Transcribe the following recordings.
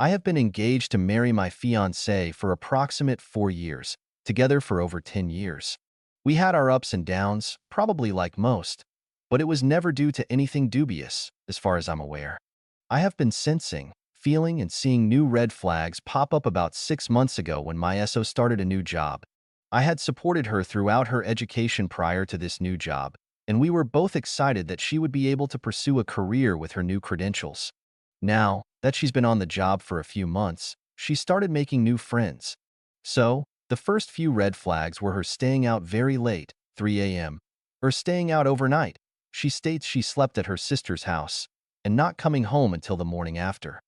I have been engaged to marry my fiancée for approximate 4 years, together for over 10 years. We had our ups and downs, probably like most, but it was never due to anything dubious, as far as I'm aware. I have been sensing, feeling, and seeing new red flags pop up about 6 months ago when my SO started a new job. I had supported her throughout her education prior to this new job, and we were both excited that she would be able to pursue a career with her new credentials. Now that she's been on the job for a few months, she started making new friends. So, the first few red flags were her staying out very late, 3 a.m., or staying out overnight. She states she slept at her sister's house and not coming home until the morning after.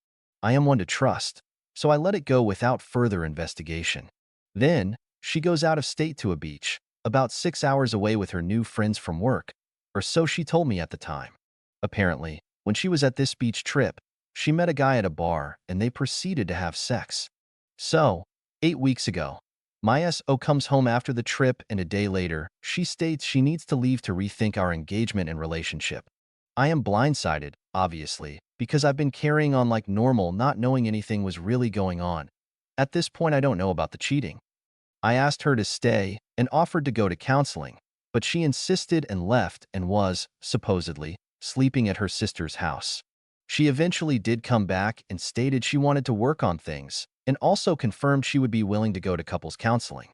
I am one to trust, so I let it go without further investigation. Then, she goes out of state to a beach, about 6 hours away with her new friends from work, or so she told me at the time. Apparently, when she was at this beach trip, she met a guy at a bar and they proceeded to have sex. So, 8 weeks ago, my SO comes home after the trip and a day later, she states she needs to leave to rethink our engagement and relationship. I am blindsided, obviously, because I've been carrying on like normal, not knowing anything was really going on. At this point, I don't know about the cheating. I asked her to stay and offered to go to counseling, but she insisted and left and was, supposedly, sleeping at her sister's house. She eventually did come back and stated she wanted to work on things, and also confirmed she would be willing to go to couples counseling.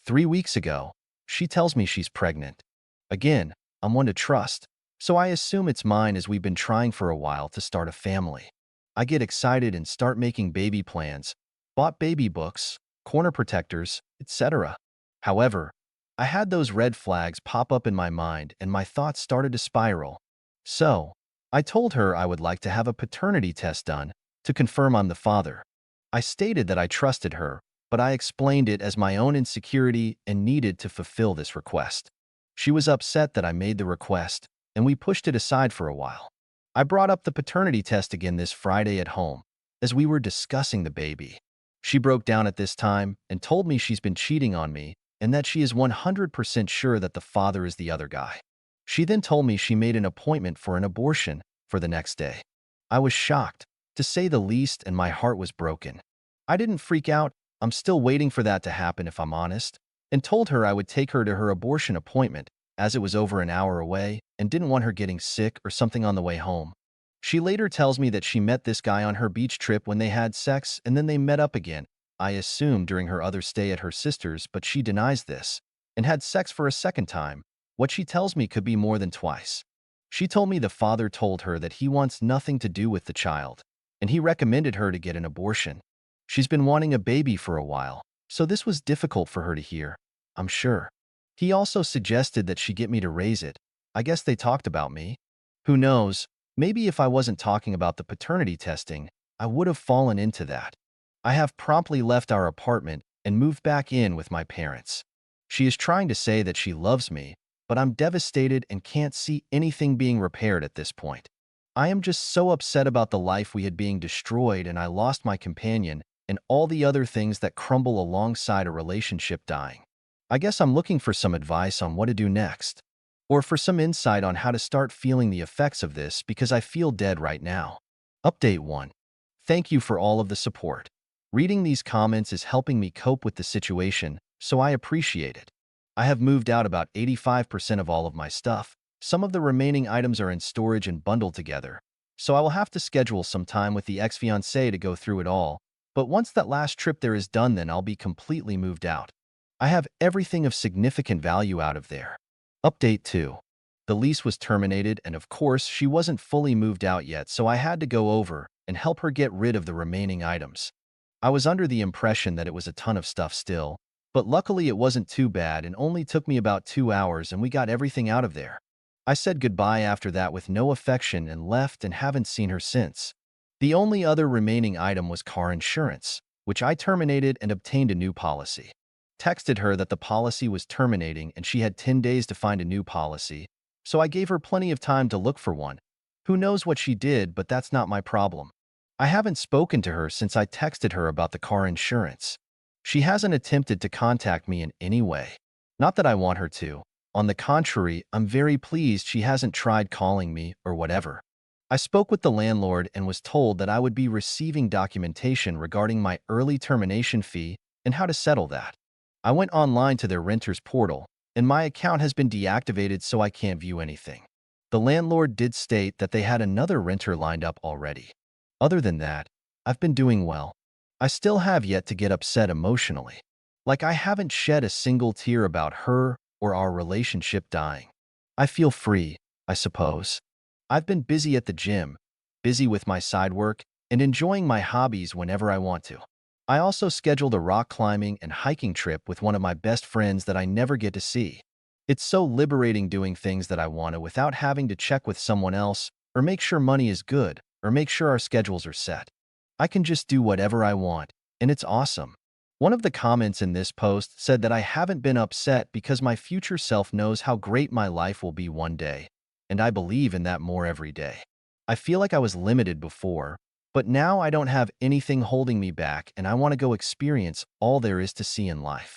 3 weeks ago, she tells me she's pregnant. Again, I'm one to trust, so I assume it's mine as we've been trying for a while to start a family. I get excited and start making baby plans, bought baby books, corner protectors, etc. However, I had those red flags pop up in my mind and my thoughts started to spiral. So, I told her I would like to have a paternity test done to confirm I'm the father. I stated that I trusted her, but I explained it as my own insecurity and needed to fulfill this request. She was upset that I made the request, and we pushed it aside for a while. I brought up the paternity test again this Friday at home, as we were discussing the baby. She broke down at this time and told me she's been cheating on me and that she is 100% sure that the father is the other guy. She then told me she made an appointment for an abortion for the next day. I was shocked, to say the least, and my heart was broken. I didn't freak out. I'm still waiting for that to happen if I'm honest, and told her I would take her to her abortion appointment as it was over an hour away and didn't want her getting sick or something on the way home. She later tells me that she met this guy on her beach trip when they had sex and then they met up again, I assume during her other stay at her sister's, but she denies this, and had sex for a second time. What she tells me could be more than twice. She told me the father told her that he wants nothing to do with the child, and he recommended her to get an abortion. She's been wanting a baby for a while, so this was difficult for her to hear, I'm sure. He also suggested that she get me to raise it. I guess they talked about me. Who knows, maybe if I wasn't talking about the paternity testing, I would have fallen into that. I have promptly left our apartment and moved back in with my parents. She is trying to say that she loves me, but I'm devastated and can't see anything being repaired at this point. I am just so upset about the life we had being destroyed and I lost my companion and all the other things that crumble alongside a relationship dying. I guess I'm looking for some advice on what to do next, or for some insight on how to start feeling the effects of this because I feel dead right now. Update 1. Thank you for all of the support. Reading these comments is helping me cope with the situation, so I appreciate it. I have moved out about 85% of all of my stuff. Some of the remaining items are in storage and bundled together, so I will have to schedule some time with the ex-fiancée to go through it all, but once that last trip there is done then I'll be completely moved out. I have everything of significant value out of there. Update 2. The lease was terminated and of course she wasn't fully moved out yet, so I had to go over and help her get rid of the remaining items. I was under the impression that it was a ton of stuff still, but luckily it wasn't too bad and only took me about 2 hours and we got everything out of there. I said goodbye after that with no affection and left and haven't seen her since. The only other remaining item was car insurance, which I terminated and obtained a new policy. Texted her that the policy was terminating and she had 10 days to find a new policy, so I gave her plenty of time to look for one. Who knows what she did, but that's not my problem. I haven't spoken to her since I texted her about the car insurance. She hasn't attempted to contact me in any way. Not that I want her to. On the contrary, I'm very pleased she hasn't tried calling me or whatever. I spoke with the landlord and was told that I would be receiving documentation regarding my early termination fee and how to settle that. I went online to their renter's portal, and my account has been deactivated so I can't view anything. The landlord did state that they had another renter lined up already. Other than that, I've been doing well. I still have yet to get upset emotionally. Like I haven't shed a single tear about her or our relationship dying. I feel free, I suppose. I've been busy at the gym, busy with my side work, and enjoying my hobbies whenever I want to. I also scheduled a rock climbing and hiking trip with one of my best friends that I never get to see. It's so liberating doing things that I want to without having to check with someone else or make sure money is good or make sure our schedules are set. I can just do whatever I want, and it's awesome. One of the comments in this post said that I haven't been upset because my future self knows how great my life will be one day, and I believe in that more every day. I feel like I was limited before, but now I don't have anything holding me back and I want to go experience all there is to see in life.